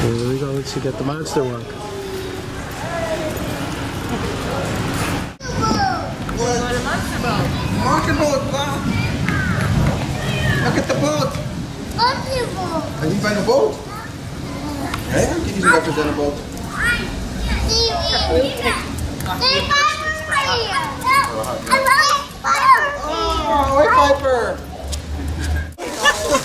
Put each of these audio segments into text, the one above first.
Here we go to get the monster walk. Monster boat, wow. Look at the boat. Monster boat. Are you buying a boat? Yeah, can you see that on a boat? Oh, hey Piper.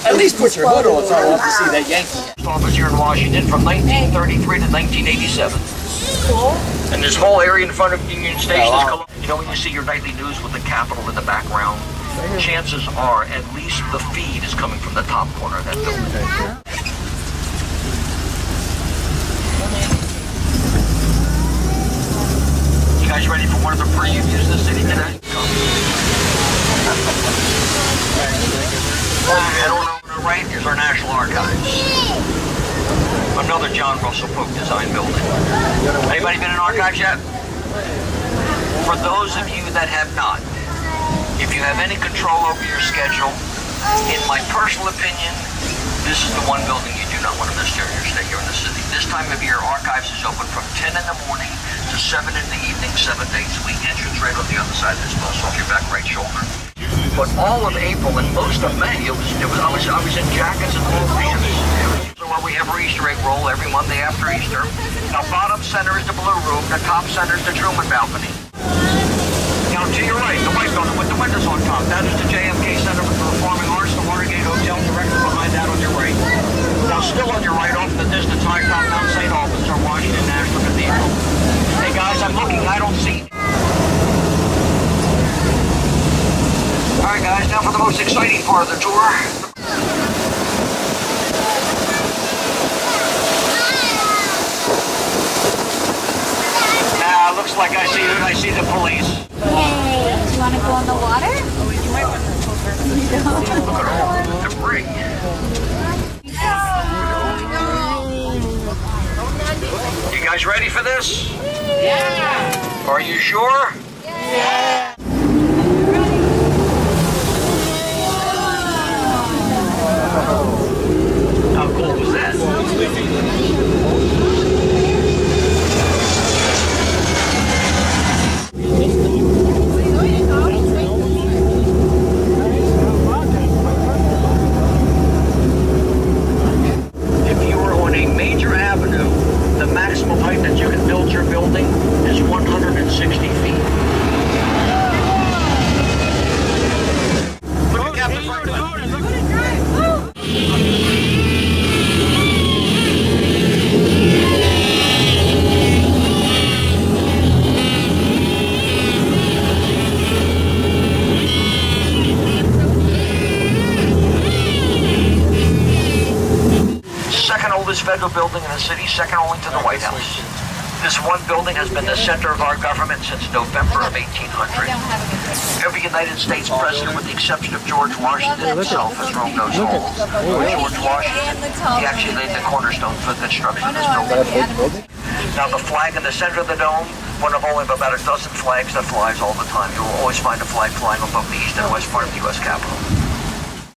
At least put your hood on so I want to see that Yankee. Office here in Washington from 1933 to 1987. Cool. And this whole area in front of Union Station is color. You know when you see your nightly news with the Capitol in the background, chances are at least the feed is coming from the top corner of that building. You guys ready for one of the previews of the city today? Head on over to the right, here's our National Archives. Another John Russell Polk design building. Anybody been in archives yet? For those of you that have not, if you have any control over your schedule, in my personal opinion, this is the one building you do not want to miss during your stay here in the city. This time of year, archives is open from 10 in the morning to 7 in the evening, 7 days a week. Entrance right on the other side of this bus, off your back right shoulder. But all of April and most of May, I was in jackets and full pants. So we have our Easter egg roll every Monday after Easter. Now bottom center is the blue room, the top center is the Truman balcony. Now to your right, the white building with the windows on top, that is the JFK Center for Performing Arts, the Watergate Hotel directly behind that on your right. Now still on your right, off in the distance, high top Mount St. Albans, our Washington National Cathedral. Hey guys, I'm looking, I don't see. Alright guys, now for the most exciting part of the tour. Looks like I see the police. Hey, do you want to go in the water? Oh, you might want to go first. Look at all the debris. You guys ready for this? Yeah. Are you sure? Yeah. How cool was that? If you were on a major avenue, the maximum height that you can build your building is 160 feet. Look at Captain Franklin. Second oldest federal building in the city, second only to the White House. This one building has been the center of our government since November of 1800. Every United States president, with the exception of George Washington himself, has roamed those halls. George Washington, he actually laid the cornerstone for the construction of this building. Now the flag in the center of the dome, one of only about a dozen flags that flies all the time. You will always find a flag flying above the east and west part of the U.S. Capitol.